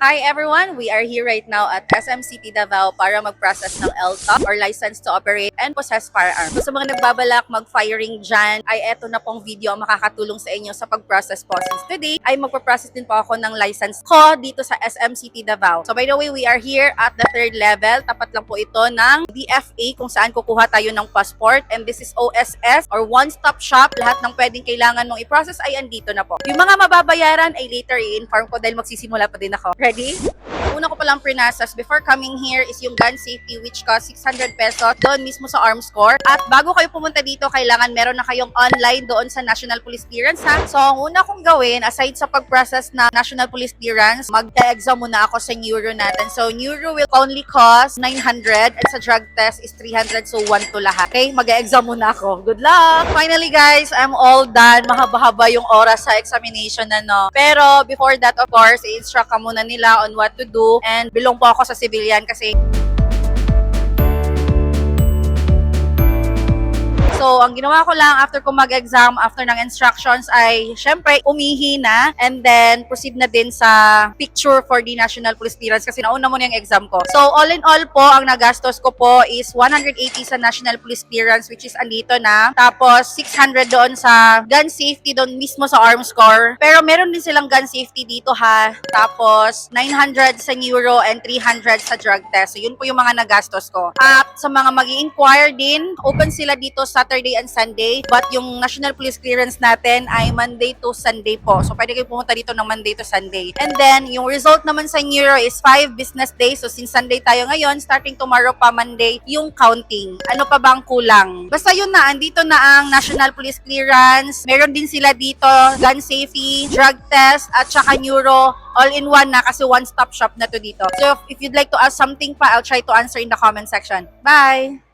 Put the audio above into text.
Hi everyone! We are here right now at SMCT Davao para mag-process ng LTOP or License to Operate and Possess Firearms. So sa mga nagbabalak mag-firing dyan, ay eto na pong video ang makakatulong sa inyo sa pag-process po. Since today ay magpa-process din po ako ng license ko dito sa SMCT Davao. So by the way, we are here at the 3rd level. Tapat lang po ito ng DFA kung saan kukuha tayo ng passport. And this is OSS or one-stop shop. Lahat ng pwedeng kailangan mong i-process ay andito na po. Yung mga mababayaran ay later i-inform ko dahil magsisimula pa din ako. Ready? Una ko palang prinasas before coming here is yung gun safety which cost 600 pesos doon mismo sa Arms Corps. At bago kayo pumunta dito, kailangan meron na kayong online doon sa National Police Clearance ha. So ang una kong gawin, aside sa pag-process na National Police Clearance, mag-exam muna ako sa neuro natin. So neuro will only cost 900 and sa drug test is 300, so 1 to lahat. Okay, mag-exam muna ako. Good luck! Finally guys, I'm all done. Mahaba-haba yung oras sa examination na no. Pero before that, of course, i-instruct ka muna nila on what to do. And belong po ako sa civilian kasi so, ang ginawa ko lang after ko mag-exam, after ng instructions ay syempre umihi na and then proceed na din sa picture for the National Police Clearance kasi nauna mo na yung exam ko. So, all in all po, ang nagastos ko po is 180 sa National Police Clearance which is andito na. Tapos, 600 doon sa gun safety doon mismo sa Arms Corps. Pero meron din silang gun safety dito ha. Tapos, 900 sa neuro and 300 sa drug test. So, yun po yung mga nagastos ko. At sa mga mag-i-inquire din, open sila dito Saturday and Sunday. But yung National Police Clearance natin ay Monday to Sunday po. So, pwede kayo pumunta dito ng Monday to Sunday. And then, yung result naman sa neuro is 5 business days. So, since Sunday tayo ngayon, starting tomorrow pa Monday, yung counting. Ano pa bang kulang? Basta yun na, andito na ang National Police Clearance. Meron din sila dito, gun safety, drug test, at saka neuro. All in one na kasi one-stop shop na to dito. So, if you'd like to ask something pa, I'll try to answer in the comment section. Bye!